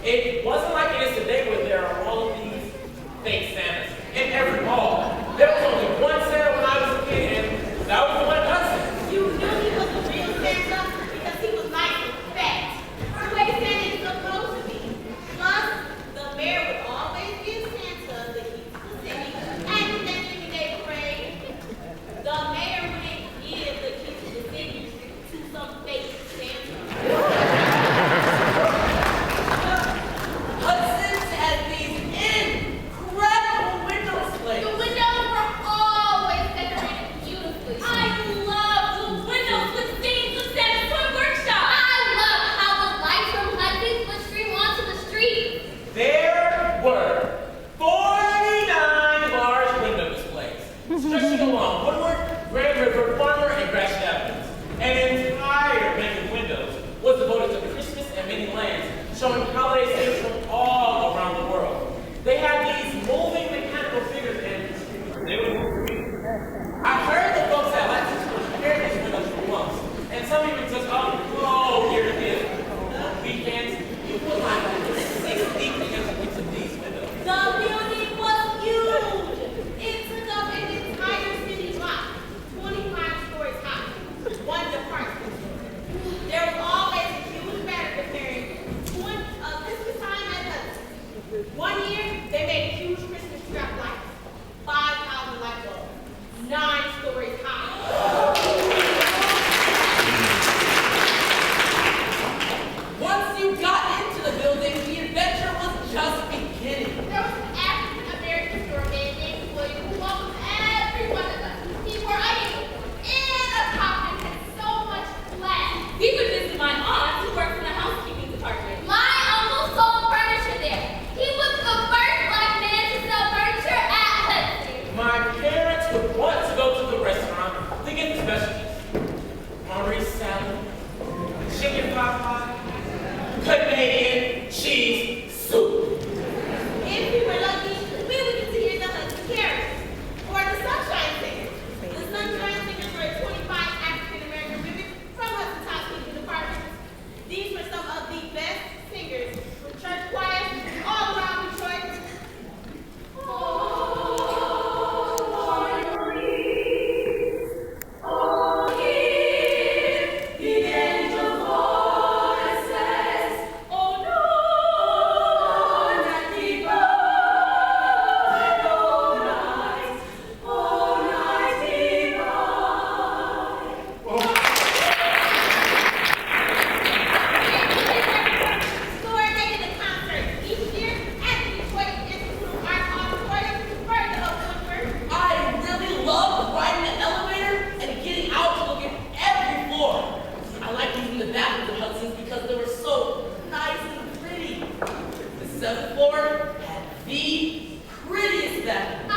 It wasn't like it is today where there are all of these fake Santas in every mall. There was only one Santa when I was a kid, and that was the one at Hudson. You knew he was the real Santa because he was nice and fat. The way Santa is supposed to be. Plus, the mayor would always give Santa the keys to the city at the Thanksgiving Day parade. The mayor wouldn't give the keys to the city to some fake Santa. Hudson's had these incredible window displays. The windows were always decorated beautifully. I love the windows with scenes of Santa's toy workshop. I love how the lights from Hudson's would stream onto the street. There were 49 large window displays stretching along Woodward, Grand River, Farmer, and Gratiot Avenues. An entire bank of windows was devoted to Christmas and many lands, showing holiday scenes from all around the world. They had these moving mechanical figures, and they would move for me. I heard that folks had license to repair these windows for months, and some even just, oh, here it is. On weekends, you put like 6 deep into each of these windows. The building was huge. It took up an entire city block, 25 stories high, one department. There was always a huge banner preparing Christmas time at Hudson. One year, they made huge Christmas strap lights, 5,000 light bulbs, 9 stories high. Once you got into the building, the adventure was just beginning. There was an African-American store man named William who welcomed every one of us. He wore a uniform and a top and had so much class. He would visit my aunt who works in the housekeeping department. My uncle sold furniture there. He was the first black man to sell furniture at Hudson. My parents would want to go to the restaurant to get the specialties. Maurice salad, chicken pot pie, Canadian cheese soup. If we were lucky, we would get to hear the Hudson Carriers or the Sunshine Singers. The Sunshine Singers were 25 African-American women from Hudson's housekeeping department. These were some of the best singers from church choirs all around Detroit. Store they did a concert each year at the Detroit Institute of Art Auditorium, further up Woodward. I really loved riding the elevator and getting out to look at every floor. I liked using the bathrooms at Hudson's because they were so nice and pretty. The 7th floor had the prettiest bathroom. I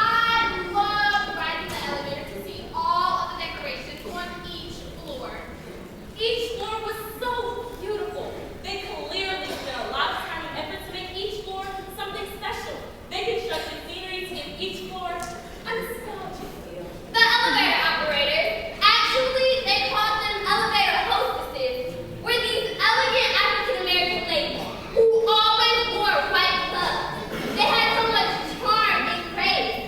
love riding the elevator to see all of the decorations on each floor. Each floor was so beautiful. They clearly spent a lot of time and effort to make each floor something special. They constructed scenery to give each floor a nostalgic feel. The elevator operators, actually they called them elevator hostesses, were these elegant African-American ladies who always wore white gloves. They had so much charm and grace.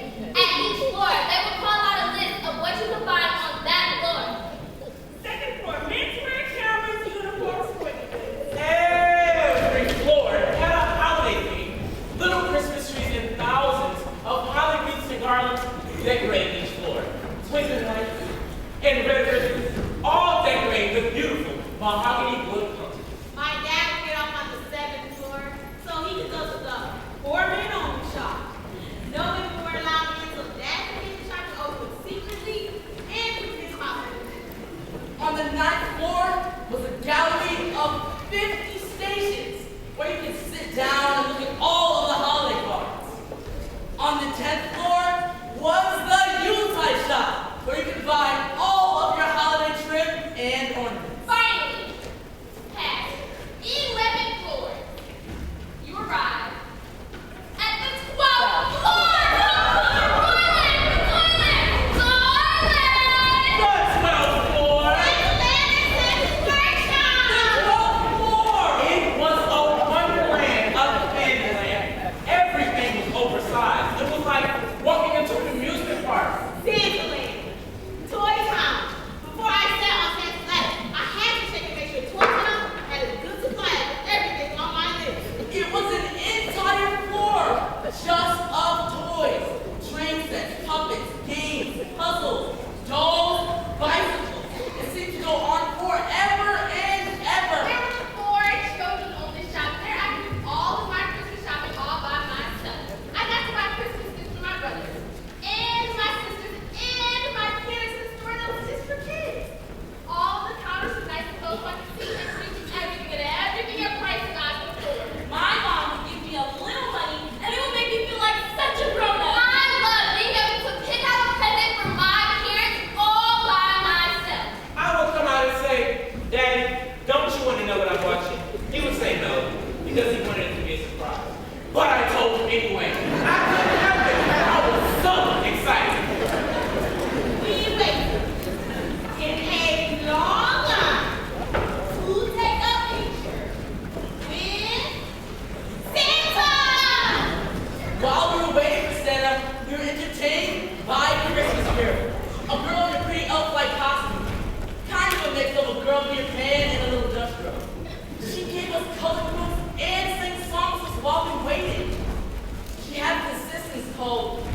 because he wanted it to be a surprise. But I told him anyway. I couldn't help it. I was so excited. We waited in a long line to take a picture with Santa. While we were waiting for Santa, we were entertained by the Christmas Carol. A girl in a pretty elf-like costume. Kind of a mix of a girl Peter Pan and a little Dutch girl. She gave us colored books and sang songs to us while we waited. She had an assistant called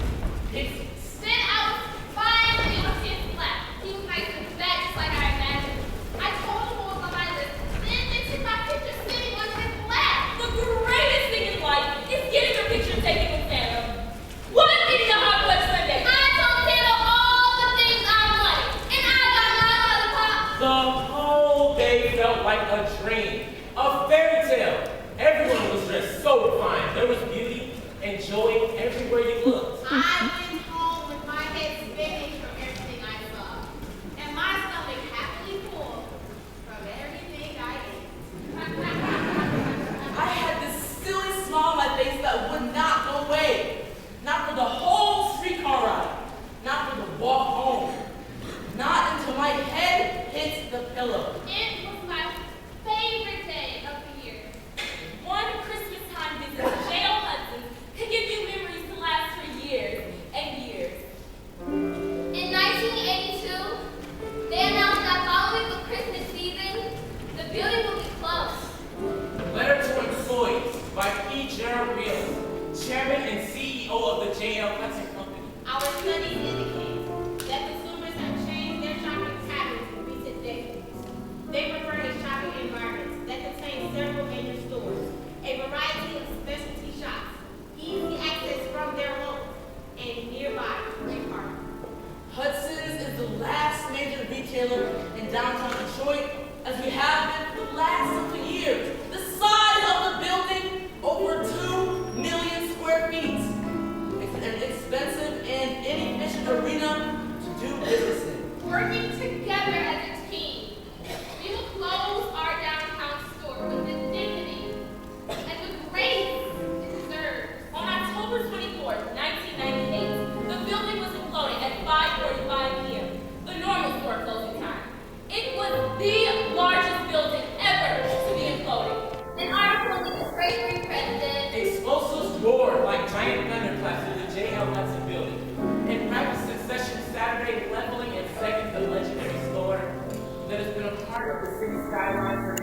Pixie. Then I was finally on his lap. He was nice and fat, just like I imagined. I told him what was on my list. Then they took my picture sitting on his lap. The greatest thing in life is getting a picture taken with Santa. What eating a hot fudge sundae? I told Santa all the things I wanted, and I got my lollipop. The whole day felt like a dream, a fairy tale. Everyone was dressed so refined. There was beauty and joy everywhere you looked. I went home with my head spinning from everything I saw, and my stomach happily full from everything I ate. I had this silly smile on my face that would not go away. Not for the whole streetcar ride. Not for the walk home. Not until my head hit the pillow. It was my favorite day of the year. One Christmas time visit to J.L. Hudson's could give you memories to last for years and years. In 1982, they announced that following the Christmas season, the building will be closed. Letter to Employees by P. Gerald Reels, Chairman and CEO of the J.L. Hudson Company. Our studies indicate that consumers have changed their shopping patterns in recent decades. They prefer a shopping environment that contains several major stores, a variety of specialty shops, easy access from their homes, and nearby free parking. Hudson's is the last major retailer in downtown Detroit, as we have been for the last several years. The size of the building, over 2 million square feet. It's an expensive and inefficient arena to do business in. Working together as a team, we will close our downtown store with the dignity and the grace it deserves. On October 24th, 1998, the building was imploding at 5:45 p.m., the normal store closing time. It was the largest building ever to be imploding. An article in the Treasury President Explosives roared like giant thunderclaps through the J.L. Hudson building. In rapid succession, Saturday leveling and second the legendary store that has been a part of the city skyline for